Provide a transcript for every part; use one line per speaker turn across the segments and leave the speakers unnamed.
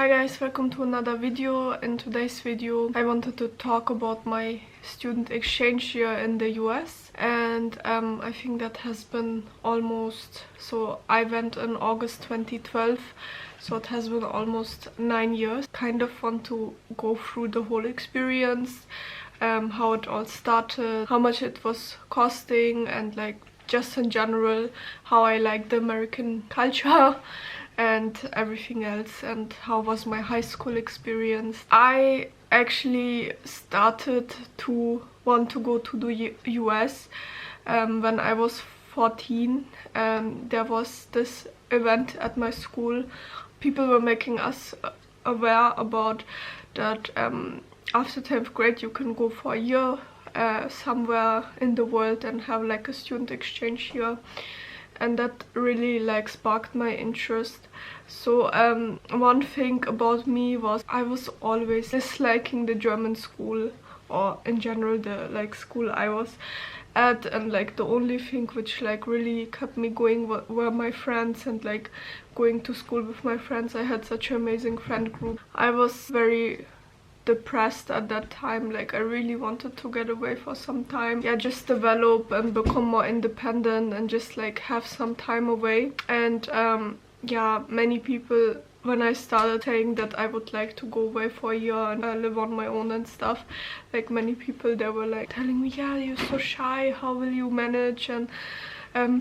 Hi guys, welcome to another video. In today's video I wanted to talk about my student exchange year in the US, and I think that has been so I went in August 2012, so it has been almost 9 years. Kind of want to go through the whole experience, how it all started, how much it was costing, and like just in general how I like the American culture and everything else, and how was my high school experience. I actually started to want to go to the US when I was 14. There was this event at my school. People were making us aware about that after 10th grade you can go for a year somewhere in the world and have like a student exchange year, and that really like sparked my interest. So one thing about me was I was always disliking the German school, or in general the like school I was at, and like the only thing which like really kept me going were my friends and like going to school with my friends. I had such an amazing friend group. I was very depressed at that time. Like I really wanted to get away for some time, yeah, just develop and become more independent and just like have some time away. And yeah, many people, when I started saying that I would like to go away for a year and live on my own and stuff, like many people, they were like telling me, yeah, you're so shy, how will you manage, and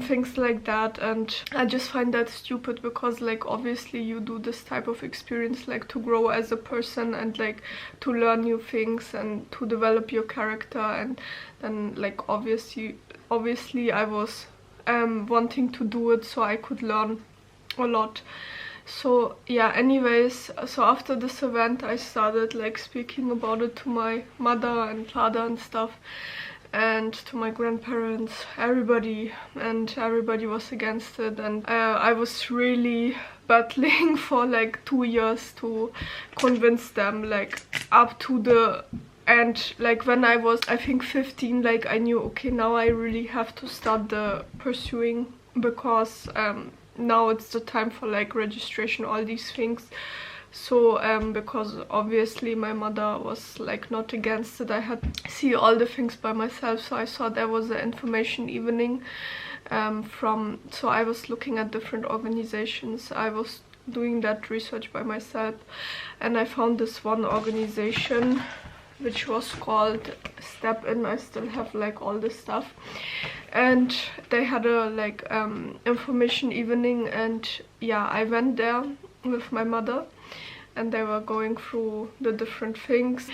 things like that. And I just find that stupid, because like obviously you do this type of experience like to grow as a person and like to learn new things and to develop your character, and then like obviously I was wanting to do it so I could learn a lot. So yeah, anyways, so after this event I started like speaking about it to my mother and father and stuff, and to my grandparents, everybody was against it. And I was really battling for like 2 years to convince them, like up to the end. Like when I was, I think 15, like I knew, okay, now I really have to start the pursuing, because now it's the time for like registration, all these things. So because obviously my mother was like not against it, I had to see all the things by myself. So I saw there was an information evening so I was looking at different organizations. I was doing that research by myself, and I found this one organization which was called Step In. I still have like all this stuff, and they had a like information evening, and yeah, I went there with my mother, and they were going through the different things.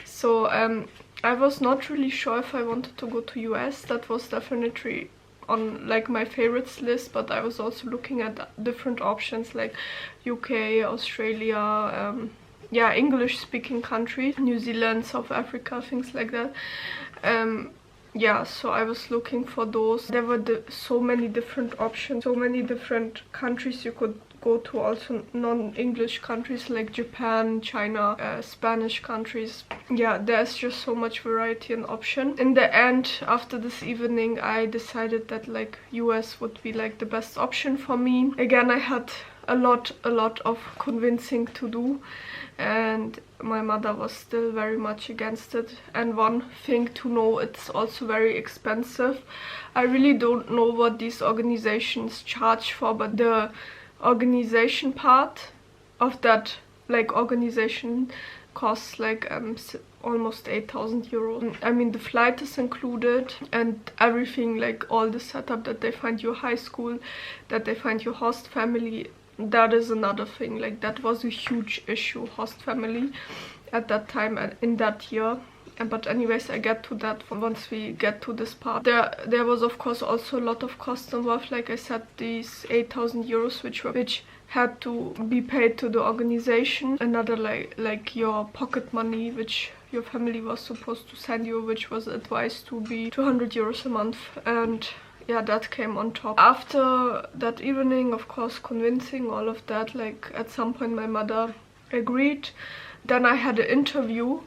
So I was not really sure if I wanted to go to US. That was definitely on like my favorites list, but I was also looking at different options like UK, Australia, yeah, English speaking countries, New Zealand, South Africa, things like that. Yeah, so I was looking for those. There were so many different options, so many different countries you could go to, also non-English countries like Japan, China, Spanish countries. Yeah, there's just so much variety and option. In the end, after this evening, I decided that like US would be like the best option for me. Again, I had a lot of convincing to do, and my mother was still very much against it. And one thing to know, it's also very expensive. I really don't know what these organizations charge for, but the organization part of that like organization costs like almost 8,000 euros. I mean, the flight is included and everything, like all the setup, that they find your high school, that they find your host family. That is another thing, like that was a huge issue, host family, at that time and in that year. But anyways, I get to that once we get to this part. There was of course also a lot of costs involved. Like I said, these 8,000 euros which had to be paid to the organization. Another like your pocket money which your family was supposed to send you, which was advised to be 200 euros a month. And yeah, that came on top. After that evening, of course, convincing, all of that, like at some point my mother agreed. Then I had an interview.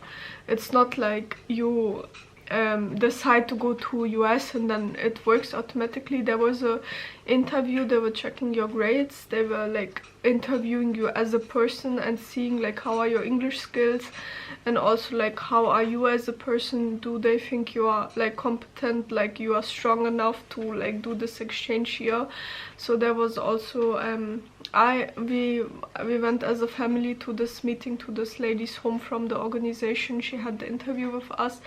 It's not like you decide to go to US and then it works automatically. There was a interview, they were checking your grades, they were like interviewing you as a person and seeing like how are your English skills, and also like how are you as a person, do they think you are like competent, like you are strong enough to like do this exchange here. So there was also we went as a family to this meeting, to this lady's home from the organization. She had the interview with us,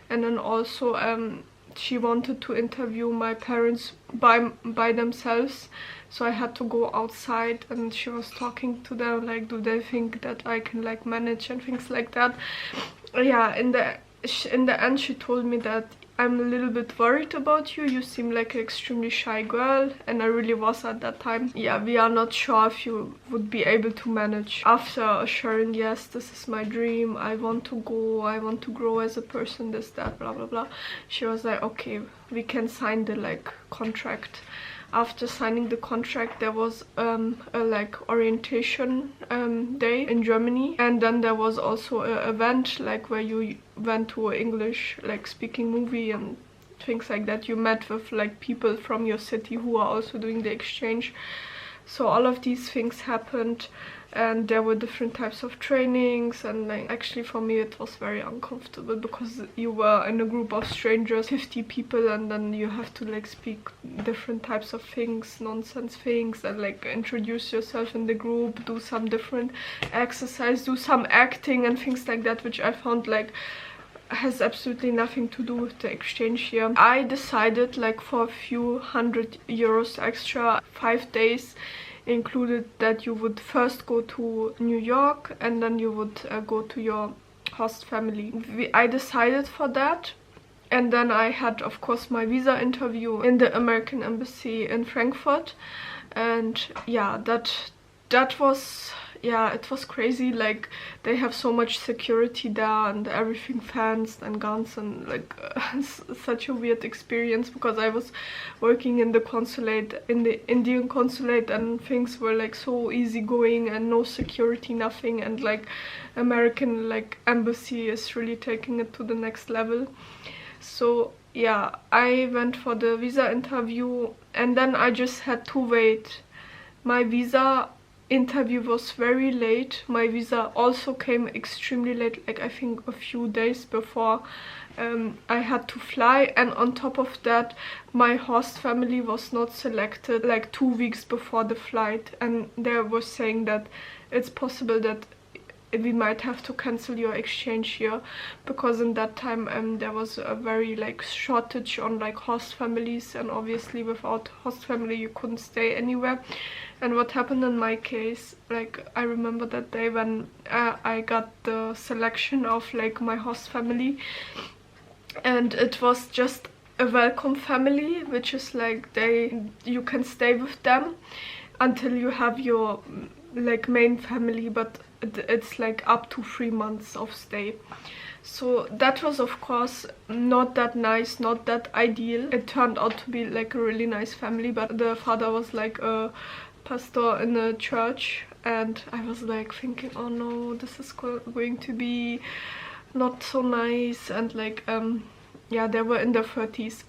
and then also she wanted to interview my parents by themselves, so I had to go outside and she was talking to them like, do they think that I can like manage and things like that. Yeah, in the end she told me that I'm a little bit worried about you, you seem like an extremely shy girl, and I really was at that time. Yeah, we are not sure if you would be able to manage. After assuring, yes, this is my dream, I want to go, I want to grow as a person, this, that, blah blah blah, she was like, okay, we can sign the like contract. After signing the contract, there was a like orientation day in Germany, and then there was also an event like where you went to an English like speaking movie and things like that. You met with like people from your city who are also doing the exchange. So all of these things happened, and there were different types of trainings, and like actually for me it was very uncomfortable because you were in a group of strangers, 50 people, and then you have to like speak different types of things, nonsense things, and like introduce yourself in the group, do some different exercise, do some acting and things like that, which I found like has absolutely nothing to do with the exchange here. I decided like for a few €100 extra, 5 days included, that you would first go to New York and then you would go to your host family. I decided for that, and then I had of course my visa interview in the American embassy in Frankfurt, and yeah, that was, yeah, it was crazy. Like they have so much security there and everything fenced and guns, and like such a weird experience because I was working in the consulate, in the Indian consulate, and things were like so easygoing and no security, nothing, and like American like embassy is really taking it to the next level. So yeah, I went for the visa interview and then I just had to wait. My visa interview was very late. My visa also came extremely late, like I think a few days before I had to fly, and on top of that my host family was not selected like 2 weeks before the flight, and they were saying that it's possible that we might have to cancel your exchange here, because in that time there was a very like shortage on like host families, and obviously without host family you couldn't stay anywhere. And what happened in my case, like I remember that day when I got the selection of like my host family, and it was just a welcome family, which is like you can stay with them until you have your like main family, but it's like up to 3 months of stay. So that was of course not that nice, not that ideal. It turned out to be like a really nice family, but the father was like a pastor in a church, and I was like thinking, oh no, this is going to be not so nice. And like yeah, they were in their 30s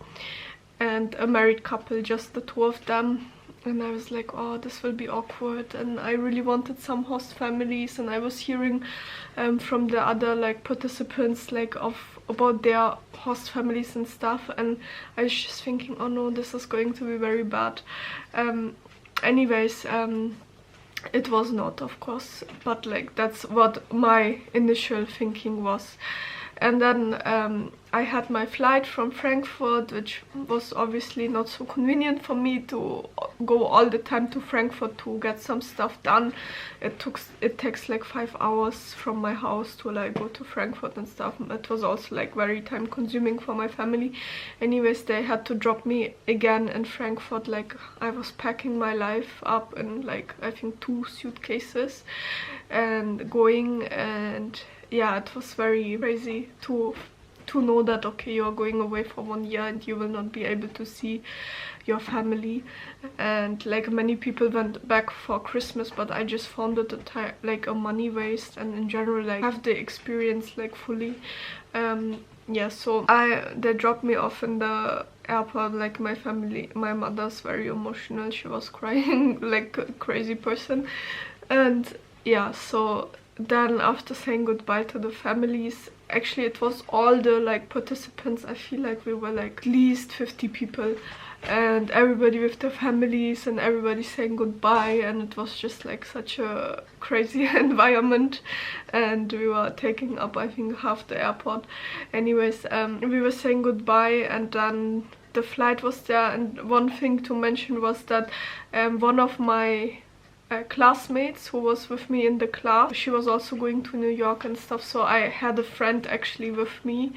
and a married couple, just the two of them. And I was like, oh, this will be awkward, and I really wanted some host families, and I was hearing from the other like participants like about their host families and stuff, and I was just thinking, oh no, this is going to be very bad. Anyways, it was not, of course, but like that's what my initial thinking was. And then I had my flight from Frankfurt, which was obviously not so convenient for me to go all the time to Frankfurt to get some stuff done. It takes like 5 hours from my house to like go to Frankfurt and stuff. It was also like very time consuming for my family. Anyways, they had to drop me again in Frankfurt. Like I was packing my life up in like I think 2 suitcases and going, and yeah, it was very crazy to know that okay, you are going away for 1 year and you will not be able to see your family. And like many people went back for Christmas, but I just found it like a money waste, and in general like have the experience like fully. yeah, so they dropped me off in the airport. Like my family, my mother's very emotional, she was crying like a crazy person. And yeah, so then after saying goodbye to the families, actually it was all the like participants, I feel like we were like at least 50 people, and everybody with their families and everybody saying goodbye, and it was just like such a crazy environment, and we were taking up I think half the airport. Anyways, we were saying goodbye, and then the flight was there. And one thing to mention was that one of my classmates who was with me in the class, she was also going to New York and stuff, so I had a friend actually with me,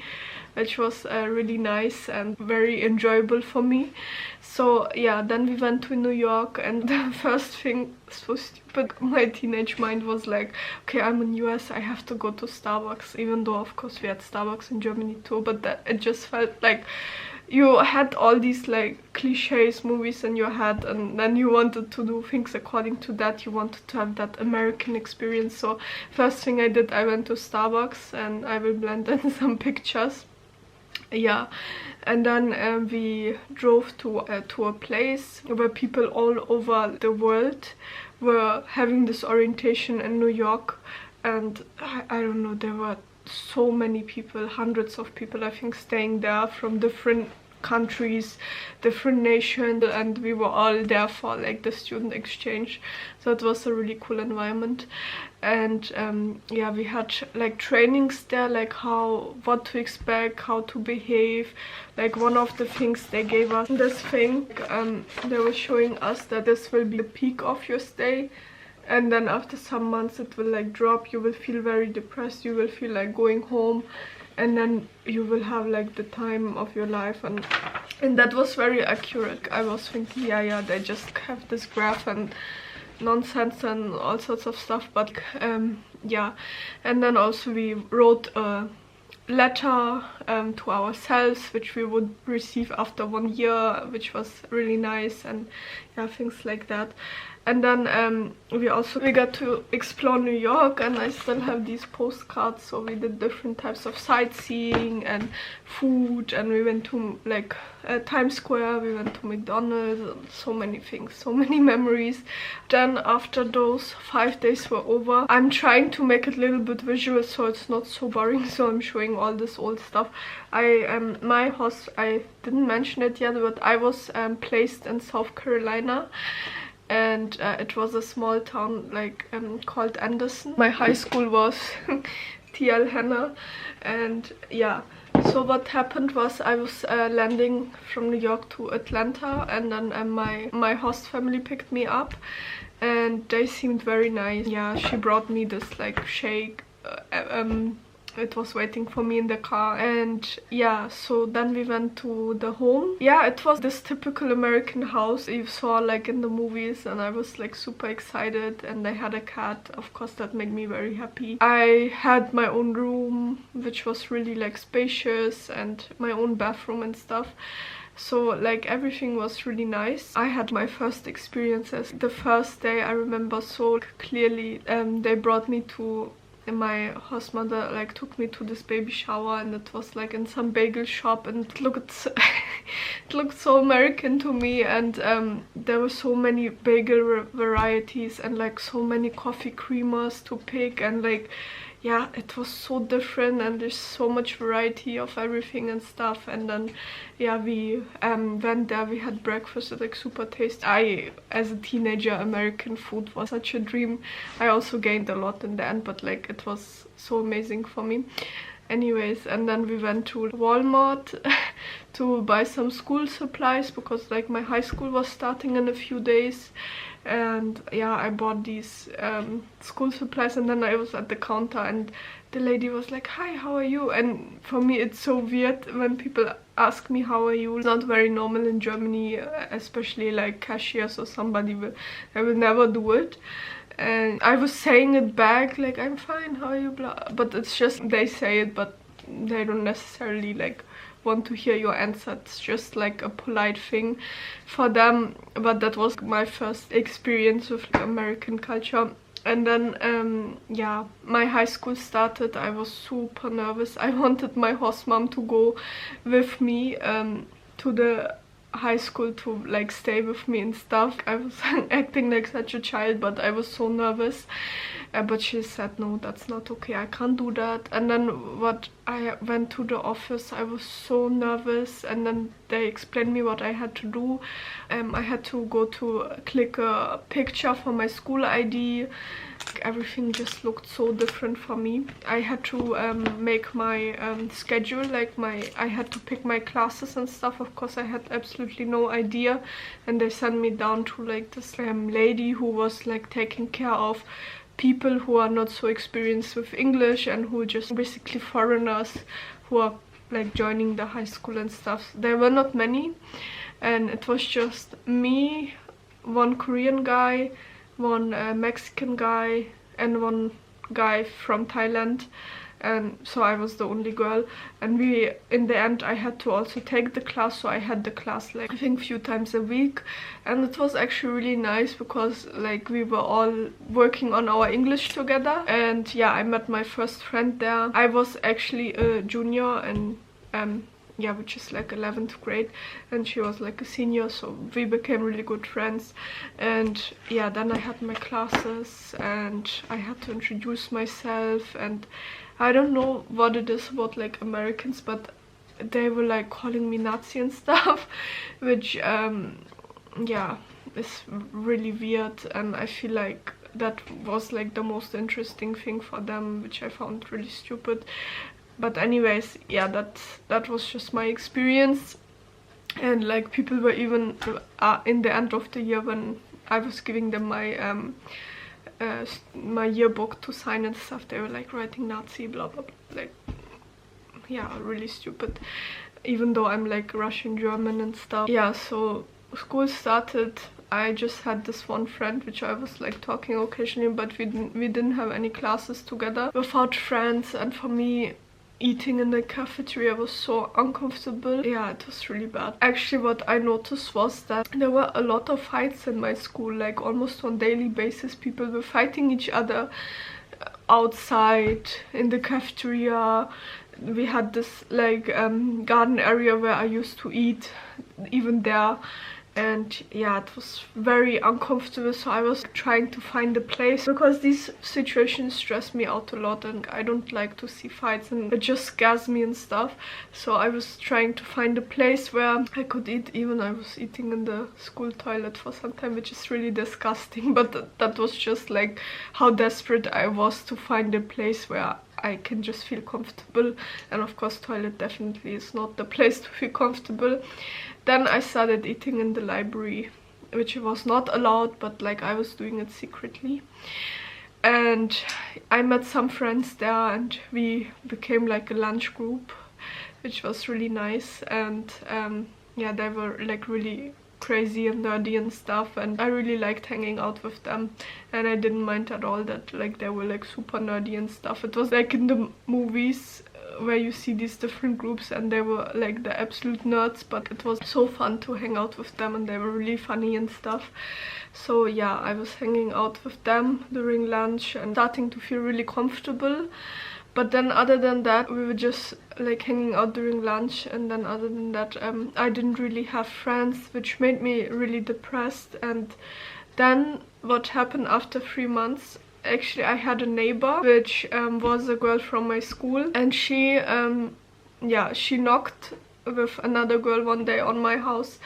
which was really nice and very enjoyable for me. So yeah, then we went to New York, and the first thing, so stupid, my teenage mind was like, okay, I'm in US, I have to go to Starbucks, even though of course we had Starbucks in Germany too, but it just felt like you had all these like cliches, movies in your head, and then you wanted to do things according to that. You wanted to have that American experience. So first thing I did, I went to Starbucks, and I will blend in some pictures. Yeah, and then we drove to a place where people all over the world were having this orientation in New York. And I don't know, there were so many people, hundreds of people I think, staying there from different countries, different nations, and we were all there for like the student exchange. So it was a really cool environment. And yeah, we had like trainings there, like what to expect, how to behave. Like one of the things they gave us this thing, they were showing us that this will be the peak of your stay, and then after some months it will like drop. You will feel very depressed, you will feel like going home, and then you will have like the time of your life. And that was very accurate. I was thinking, yeah, they just have this graph and nonsense and all sorts of stuff, but yeah. And then also we wrote a letter to ourselves, which we would receive after 1 year, which was really nice, and yeah, things like that. And then we got to explore New York, and I still have these postcards. So we did different types of sightseeing and food, and we went to like Times Square, we went to McDonald's, and so many things, so many memories. Then after those 5 days were over, I'm trying to make it a little bit visual so it's not so boring, so I'm showing all this old stuff. My house, I didn't mention it yet, but I was placed in South Carolina, and it was a small town like called Anderson. My high school was TL Hanna. And yeah, so what happened was I was landing from New York to Atlanta, and then my host family picked me up, and they seemed very nice. Yeah, she brought me this like shake. It was waiting for me in the car. And yeah, so then we went to the home. Yeah, it was this typical American house you saw like in the movies, and I was like super excited. And I had a cat, of course, that made me very happy. I had my own room, which was really like spacious, and my own bathroom and stuff. So like everything was really nice. I had my first experiences. The first day I remember so clearly. They brought me to, my host mother like took me to this baby shower, and it was like in some bagel shop, and it looked so American to me. And there were so many bagel varieties, and like so many coffee creamers to pick, and like yeah, it was so different, and there's so much variety of everything and stuff. And then yeah, we went there, we had breakfast. It like super tasty. As a teenager, American food was such a dream. I also gained a lot in the end, but like it was so amazing for me. Anyways, and then we went to Walmart to buy some school supplies, because like my high school was starting in a few days. And yeah, I bought these school supplies, and then I was at the counter, and the lady was like, "Hi, how are you?" And for me it's so weird when people ask me how are you. It's not very normal in Germany, especially like cashiers or somebody I will never do it. And I was saying it back like, "I'm fine, how are you?" Blah. But it's just they say it, but they don't necessarily like want to hear your answer. It's just like a polite thing for them. But that was my first experience with American culture. And then yeah, my high school started. I was super nervous. I wanted my host mom to go with me to the high school to like stay with me and stuff. I was acting like such a child, but I was so nervous. But she said, no, that's not okay, I can't do that. And then what I went to the office, I was so nervous, and then they explained me what I had to do. I had to go to click a picture for my school ID. Everything just looked so different for me. I had to make my schedule, like I had to pick my classes and stuff. Of course, I had absolutely no idea, and they sent me down to like this lady who was like taking care of people who are not so experienced with English and who just basically foreigners who are like joining the high school and stuff. There were not many, and it was just me, one Korean guy, one Mexican guy, and one guy from Thailand. And so I was the only girl, and in the end I had to also take the class. So I had the class like I think few times a week, and it was actually really nice because like we were all working on our English together. And yeah, I met my first friend there. I was actually a junior, and yeah, which is like 11th grade, and she was like a senior, so we became really good friends. And yeah, then I had my classes and I had to introduce myself, and I don't know what it is about like Americans, but they were like calling me Nazi and stuff, which yeah, is really weird, and I feel like that was like the most interesting thing for them, which I found really stupid. But anyways, yeah, that was just my experience. And like people were even in the end of the year, when I was giving them my my yearbook to sign and stuff, they were like writing Nazi blah blah blah, like yeah, really stupid, even though I'm like Russian German and stuff. Yeah, so school started. I just had this one friend which I was like talking occasionally, but we didn't have any classes together without friends. And for me, eating in the cafeteria was so uncomfortable. Yeah, it was really bad. Actually, what I noticed was that there were a lot of fights in my school, like almost on daily basis. People were fighting each other outside in the cafeteria. We had this like garden area where I used to eat, even there. And yeah, it was very uncomfortable, so I was trying to find a place, because these situations stress me out a lot and I don't like to see fights and it just scares me and stuff. So I was trying to find a place where I could eat. Even I was eating in the school toilet for some time, which is really disgusting, but that was just like how desperate I was to find a place where I can just feel comfortable. And of course, toilet definitely is not the place to feel comfortable. Then I started eating in the library, which was not allowed, but like I was doing it secretly. And I met some friends there, and we became like a lunch group, which was really nice. And yeah, they were like really crazy and nerdy and stuff, and I really liked hanging out with them, and I didn't mind at all that like they were like super nerdy and stuff. It was like in the movies where you see these different groups and they were like the absolute nerds, but it was so fun to hang out with them, and they were really funny and stuff. So yeah, I was hanging out with them during lunch and starting to feel really comfortable. But then other than that, we were just like hanging out during lunch, and then other than that, I didn't really have friends, which made me really depressed. And then what happened after 3 months, actually I had a neighbor, which was a girl from my school, and she yeah, she knocked with another girl one day on my house.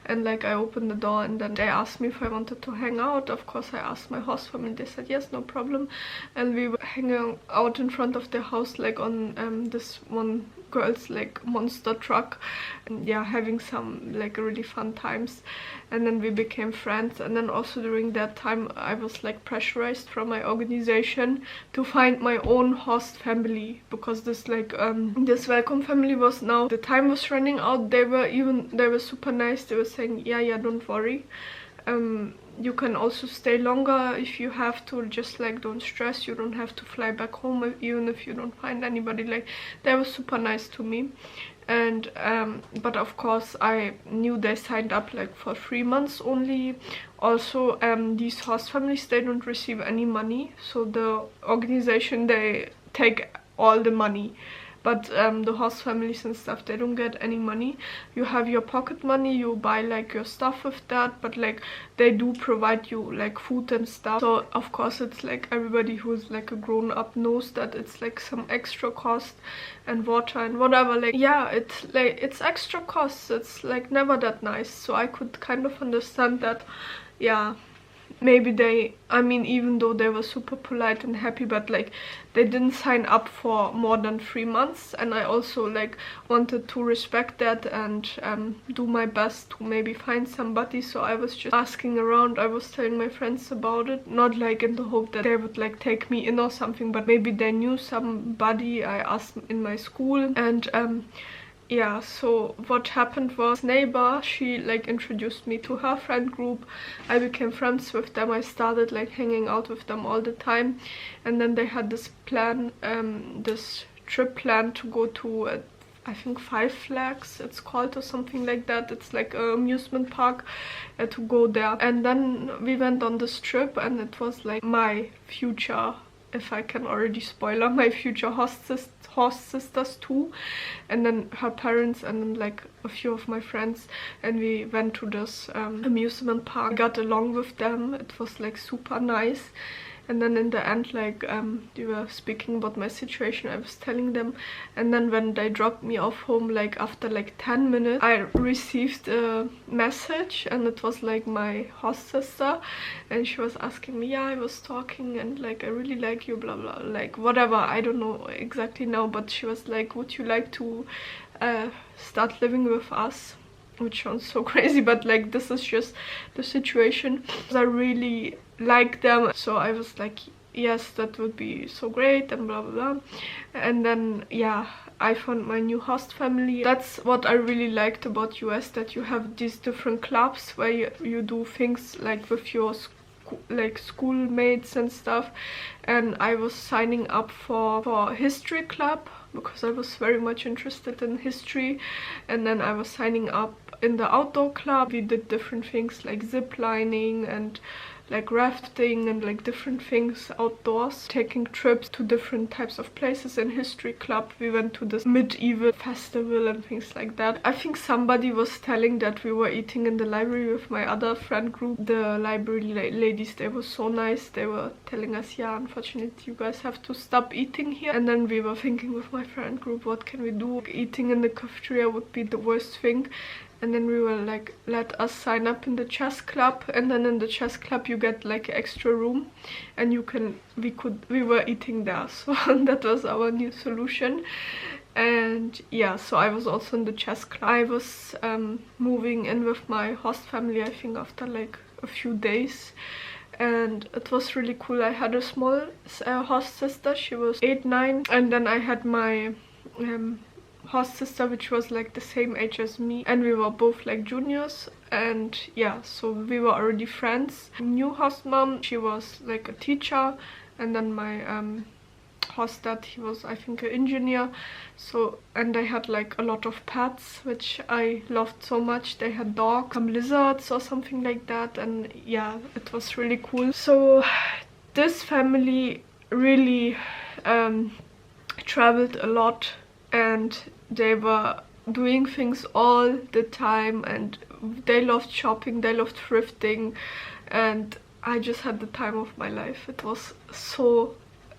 And like I opened the door, and then they asked me if I wanted to hang out. Of course, I asked my host family. They said yes, no problem. And we were hanging out in front of their house, like on this one girl's like monster truck, and yeah, having some like really fun times. And then we became friends. And then also during that time, I was like pressurized from my organization to find my own host family, because this like this welcome family was, now the time was running out. They were super nice. They were saying yeah, don't worry, you can also stay longer if you have to. Just like, don't stress, you don't have to fly back home even if you don't find anybody. Like, they were super nice to me. And but of course I knew they signed up like for 3 months only. Also, these host families, they don't receive any money, so the organization, they take all the money, but the host families and stuff, they don't get any money. You have your pocket money, you buy like your stuff with that, but like they do provide you like food and stuff. So of course it's like, everybody who's like a grown-up knows that it's like some extra cost, and water and whatever. Like, yeah, it's like, it's extra costs. It's like never that nice. So I could kind of understand that. Yeah, maybe they, I mean, even though they were super polite and happy, but like they didn't sign up for more than 3 months, and I also like wanted to respect that and do my best to maybe find somebody. So I was just asking around, I was telling my friends about it, not like in the hope that they would like take me in or something, but maybe they knew somebody. I asked in my school, and yeah, so what happened was, neighbor, she like introduced me to her friend group. I became friends with them. I started like hanging out with them all the time, and then they had this plan, this trip plan to go to I think Five Flags it's called, or something like that. It's like an amusement park, to go there. And then we went on this trip, and it was like my future, if I can already spoiler, my future host sisters too, and then her parents, and then like a few of my friends, and we went to this amusement park. I got along with them. It was like super nice. And then in the end, like they were speaking about my situation, I was telling them, and then when they dropped me off home, like after like 10 minutes, I received a message, and it was like my host sister, and she was asking me, yeah, I was talking, and like I really like you, blah blah, like whatever, I don't know exactly now, but she was like, would you like to start living with us? Which sounds so crazy, but like this is just the situation. I really like them, so I was like, yes, that would be so great, and blah blah blah. And then yeah, I found my new host family. That's what I really liked about US, that you have these different clubs where you do things like with your like schoolmates and stuff. And I was signing up for history club because I was very much interested in history, and then I was signing up in the outdoor club. We did different things like zip lining and like rafting and like different things outdoors, taking trips to different types of places. In history club we went to this medieval festival and things like that. I think somebody was telling that we were eating in the library with my other friend group. The library ladies, they were so nice. They were telling us, yeah, unfortunately you guys have to stop eating here. And then we were thinking with my friend group, what can we do? Eating in the cafeteria would be the worst thing. And then we were like, let us sign up in the chess club, and then in the chess club you get like extra room, and we were eating there. So that was our new solution. And yeah, so I was also in the chess club. I was moving in with my host family, I think after like a few days, and it was really cool. I had a small host sister, she was 8-9, and then I had my host sister, which was like the same age as me, and we were both like juniors. And yeah, so we were already friends. New host mom, she was like a teacher, and then my host dad, he was, I think, an engineer. So, and they had like a lot of pets, which I loved so much. They had dogs, some lizards or something like that, and yeah, it was really cool. So this family really traveled a lot, and they were doing things all the time, and they loved shopping, they loved thrifting, and I just had the time of my life. It was so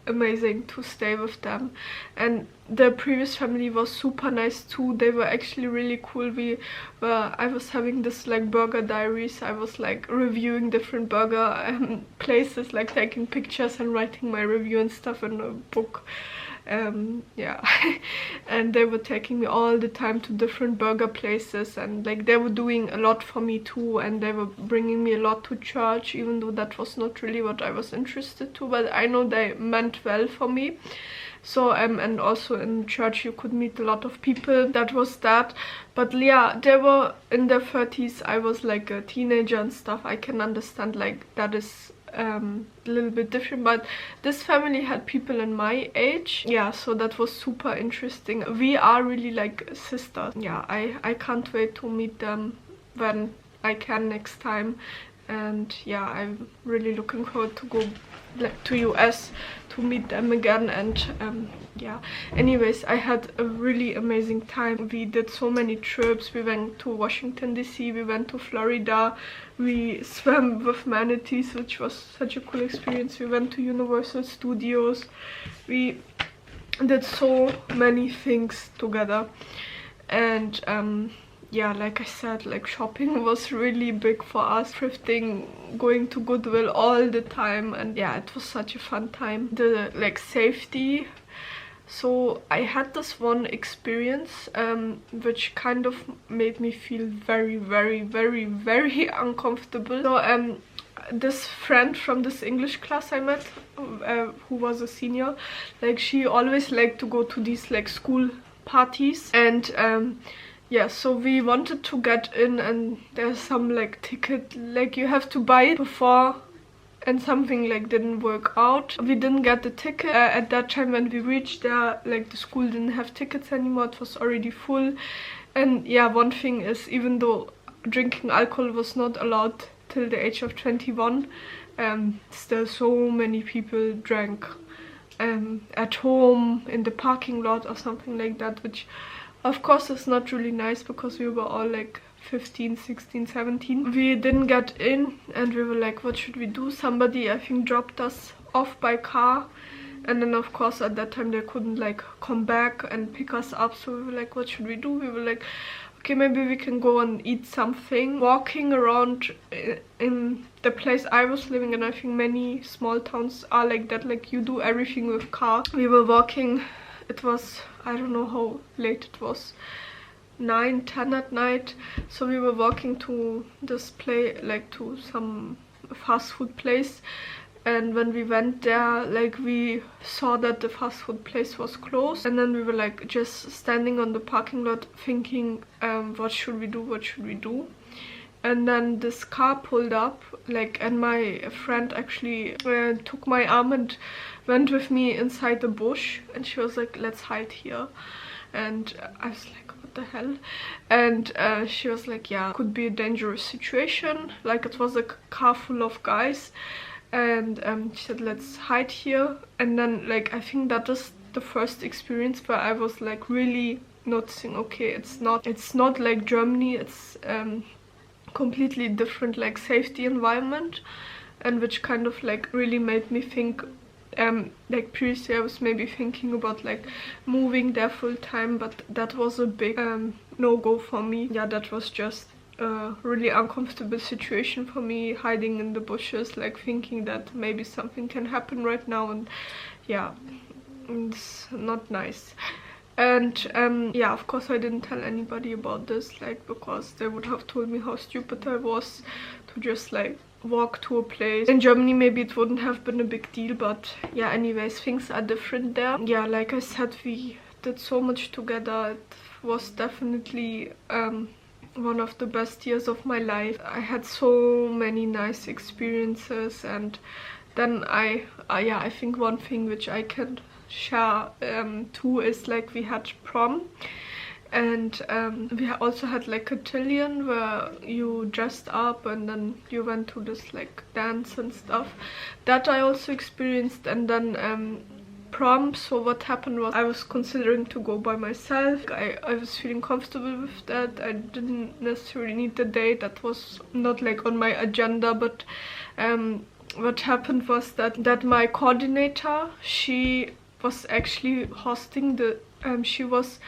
amazing to stay with them. And the previous family was super nice too. They were actually really cool. I was having this like burger diaries. I was like reviewing different burger places, like taking pictures and writing my review and stuff in a book. Yeah. And they were taking me all the time to different burger places, and like they were doing a lot for me too, and they were bringing me a lot to church, even though that was not really what I was interested to, but I know they meant well for me. So and also in church you could meet a lot of people. That was that. But yeah, they were in their 30s. I was like a teenager and stuff. I can understand like that is a little bit different, but this family had people in my age. Yeah, so that was super interesting. We are really like sisters. Yeah, I can't wait to meet them when I can next time. And yeah, I'm really looking forward to go to US to meet them again. And yeah, anyways, I had a really amazing time. We did so many trips. We went to Washington DC, we went to Florida, we swam with manatees, which was such a cool experience. We went to Universal Studios. We did so many things together. And yeah, like I said, like shopping was really big for us, thrifting, going to Goodwill all the time, and yeah, it was such a fun time. The like safety, so I had this one experience which kind of made me feel very, very, very, very uncomfortable. So this friend from this English class I met, who was a senior, like she always liked to go to these like school parties, and yeah, so we wanted to get in, and there's some like ticket like you have to buy it before, and something like didn't work out. We didn't get the ticket at that time. When we reached there, like the school didn't have tickets anymore, it was already full. And yeah, one thing is, even though drinking alcohol was not allowed till the age of 21, still so many people drank at home, in the parking lot or something like that, which of course it's not really nice, because we were all like 15, 16, 17. We didn't get in, and we were like, what should we do? Somebody, I think, dropped us off by car, and then of course at that time they couldn't like come back and pick us up, so we were like, what should we do? We were like, okay, maybe we can go and eat something. Walking around in the place I was living in, I think many small towns are like that, like you do everything with car. We were walking, it was, I don't know how late it was, 9, 10 at night. So we were walking to this place, like to some fast food place, and when we went there, like we saw that the fast food place was closed, and then we were like just standing on the parking lot thinking, what should we do, what should we do? And then this car pulled up, like, and my friend actually took my arm and went with me inside the bush, and she was like, let's hide here. And I was like, what the hell? And she was like, yeah, could be a dangerous situation, like it was a car full of guys. And she said, let's hide here. And then like I think that is the first experience where I was like really noticing, okay, it's not like Germany, it's completely different like safety environment, and which kind of like really made me think, like previously I was maybe thinking about like moving there full time, but that was a big no-go for me. Yeah, that was just a really uncomfortable situation for me, hiding in the bushes, like thinking that maybe something can happen right now, and yeah, it's not nice. And yeah, of course I didn't tell anybody about this, like, because they would have told me how stupid I was to just like walk to a place. In Germany maybe it wouldn't have been a big deal, but yeah, anyways, things are different there. Yeah, like I said, we did so much together. It was definitely one of the best years of my life. I had so many nice experiences. And then yeah, I think one thing which I can share too is like we had prom, and we also had like a cotillion where you dressed up and then you went to this like dance and stuff. That I also experienced. And then prom, so what happened was I was considering to go by myself. I was feeling comfortable with that. I didn't necessarily need the date, that was not like on my agenda. But what happened was that my coordinator, she was actually hosting the she was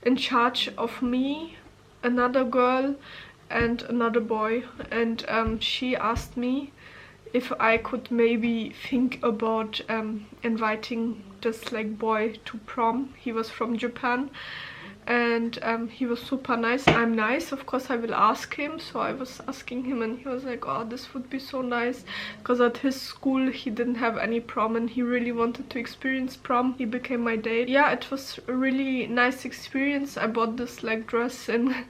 in charge of me, another girl and another boy, and she asked me if I could maybe think about inviting this like boy to prom. He was from Japan, and he was super nice. I'm nice, of course I will ask him. So I was asking him, and he was like, oh, this would be so nice, because at his school he didn't have any prom and he really wanted to experience prom. He became my date. Yeah, it was a really nice experience. I bought this like dress in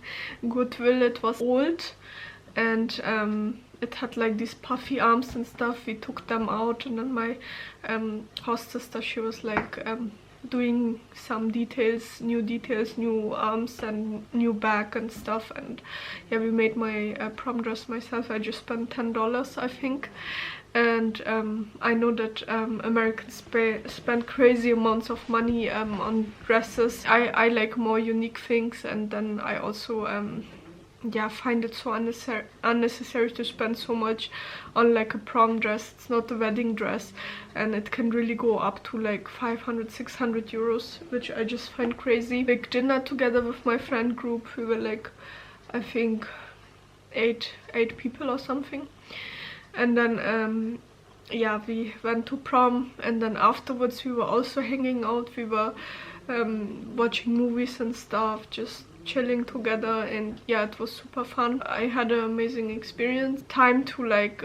Goodwill. It was old, and it had like these puffy arms and stuff. We took them out, and then my hostess, she was like doing some details, new arms and new bag and stuff. And yeah, we made my prom dress myself. I just spent $10, I think. And I know that Americans spend crazy amounts of money on dresses. I like more unique things, and then I also yeah, find it so unnecessary to spend so much on like a prom dress. It's not a wedding dress, and it can really go up to like 500-600 euros, which I just find crazy. Big dinner together with my friend group. We were like, I think eight people or something. And then yeah, we went to prom, and then afterwards we were also hanging out. We were watching movies and stuff, just chilling together, and yeah, it was super fun. I had an amazing experience. Time to like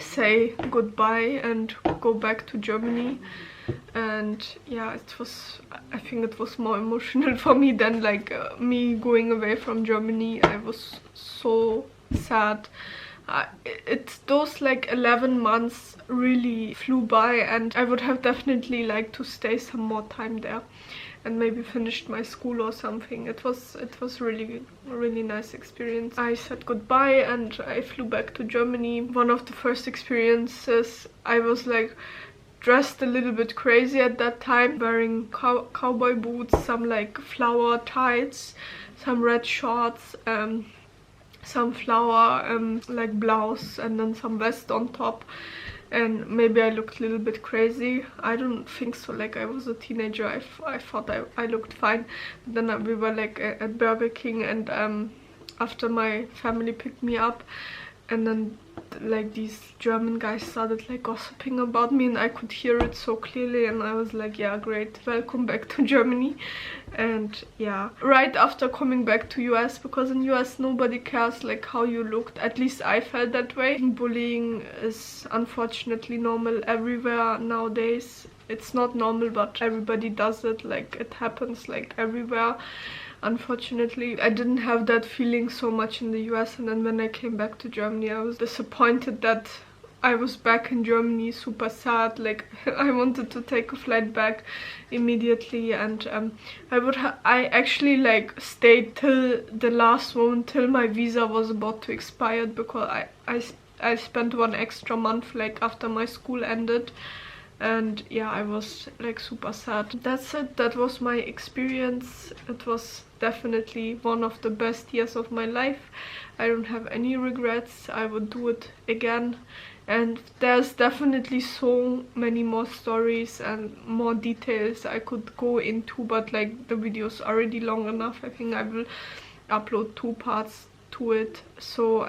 say goodbye and go back to Germany. And yeah, it was, I think it was more emotional for me than like me going away from Germany. I was so sad. Those like 11 months really flew by, and I would have definitely liked to stay some more time there and maybe finished my school or something. It was really nice experience. I said goodbye and I flew back to Germany. One of the first experiences, I was like dressed a little bit crazy at that time, wearing cowboy boots, some like flower tights, some red shorts, some flower like blouse, and then some vest on top. And maybe I looked a little bit crazy. I don't think so, like I was a teenager. I thought I looked fine. But then we were like at Burger King, and after my family picked me up, and then like these German guys started like gossiping about me, and I could hear it so clearly, and I was like, yeah, great, welcome back to Germany. And yeah, right after coming back to US, because in US nobody cares like how you looked, at least I felt that way. Bullying is unfortunately normal everywhere nowadays. It's not normal, but everybody does it, like it happens like everywhere. Unfortunately, I didn't have that feeling so much in the US, and then when I came back to Germany, I was disappointed that I was back in Germany, super sad. Like I wanted to take a flight back immediately, and I actually like stayed till the last moment, till my visa was about to expire, because I spent 1 extra month like after my school ended. And yeah, I was like super sad. That's it. That was my experience. It was definitely one of the best years of my life. I don't have any regrets. I would do it again. And there's definitely so many more stories and more details I could go into, but like the video is already long enough. I think I will upload 2 parts to it. So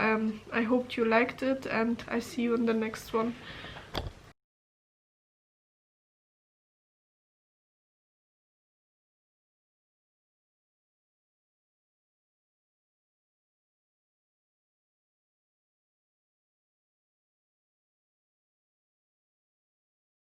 I hope you liked it, and I see you in the next one.